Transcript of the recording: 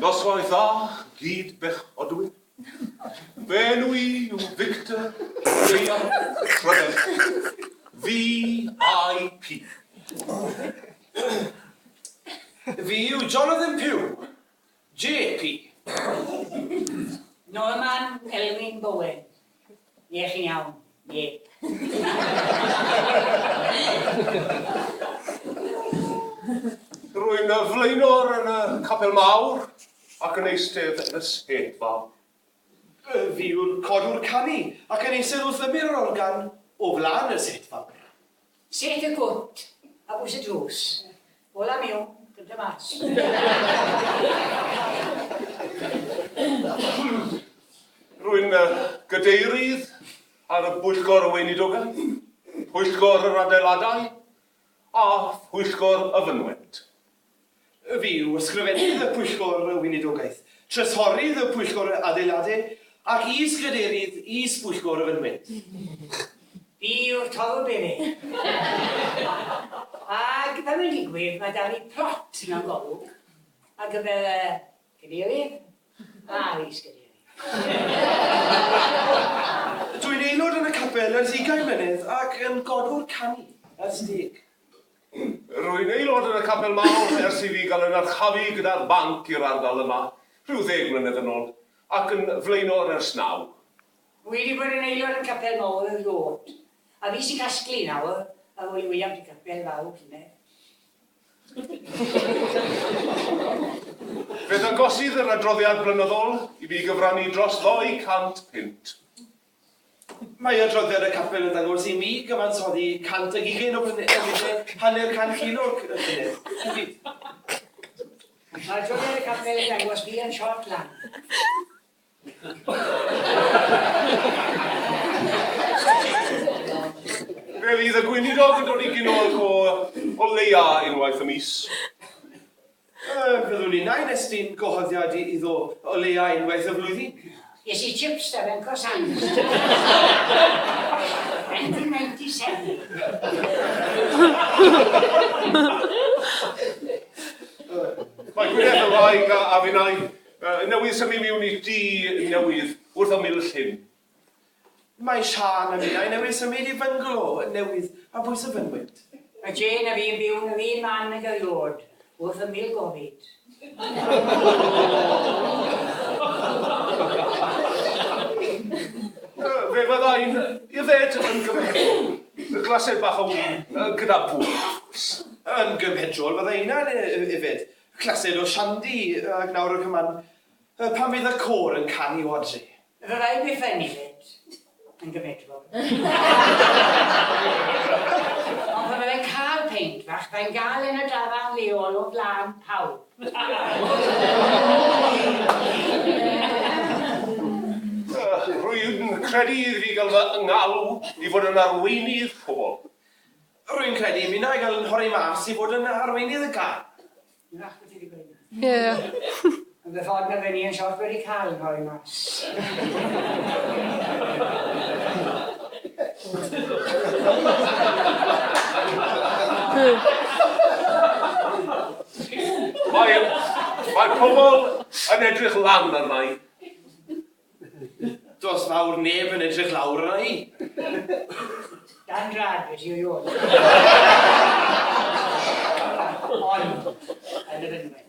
Noswaith dda, gyd bech odwy. Benw I yw Victor Ieuan Tregaron, VIP. Fi yw Jonathan Pugh, JP. Noson Lawen LAWEN. Ie chi'n iawn, ie. Rwy'n flaenor yn y capel mawr ac yn eistedd yn y sgetfa. Fi yw'r codwr canu ac yn eistedd wrth ymyr yr organ o flaen y setfa. Set y cwt a bwys y drws. Ola miwn, gyda mas. Rwy'n gadeirydd ar y pwyllgor y weinidogaeth, pwyllgor yr adeiladau a pwyllgor y fynwent. Fi yw ysgrifennydd y pwyllgor y weinidogaeth, trysorydd y pwyllgor y adeiladau ac is-gadeirydd is-pwyllgor y fynwent. Fi yw'r tolw bebe. Ac fel yn digwydd, mae da ni plot mewn golwg ar gyfer gadeirydd a is-gadeirydd. Dwi'n aelod yn y capel ers 20 mlynedd ac yn godwr canu ers 10. Rwy'n aelod yn y capel mawr ers I fi gael yn archafu gyda'r banc i'r ardal yma rhyw 10 mlynedd yn ôl ac yn flaenor ers 9. Wi wedi bod yn aelod yn capel mawr y Lord, a fi sy'n casglu nawr, a fwy wyam di capel fawr cynne. Fe ddangosydd yr adroddiad blynyddol I fi gyfrannu dros 200 pint. Mae adroddiad y capel yn dangos I mi gyfansoddi 120 o blynyddoedd, hanner 100 kilo o blynyddoedd. Mae adroddiad y capel yn dangos fi yn short lan. Fe fydd y gweinidog yn dod I gynnog o leia unwaith y mis. Byddwn ni'n nain estyn gohoddiad iddo o leia unwaith y flwyddyn. Yes I chips da fe'n cosans. 1997. Mae Gwynedd y Wraig a finnau newydd symud mewn I dŷ newydd wrth ymyl llyn. Mae Sian a minnau newydd symud I fynglo newydd a bwys y fynwynt. Mae Jane a fi'n byw yn un man yn gael Lord, wrth ymyl Gofid. Fe fyddai'n yfed yn gymhedrol, y glasau bach o wyn gyda bwrs. Yn gymhedrol fydda hynna'n yfed. Clased o shandy ac nawr y cyman pan fydd y côr yn canu o adre. Fyddai'n beth yn yfed yn gymedrol. Ond fyddai'n cael peint fach, fe'n gael yn y dafarn leol o flaen pawb. Rwy'n credu I fi gael fy ngalw I fod yn arweinydd pobl. Rwy'n credu mi na I gael yn hori mas I fod yn arweinydd y gar. Ie. Yn y ffordd na fe ni yn siarad wedi cael yn hori mas. Mae pobl yn edrych lan arna I. Does fawr neb yn edrych lawr arna I. Dan drad wedi o'i oed. Ond, yn y fynwent.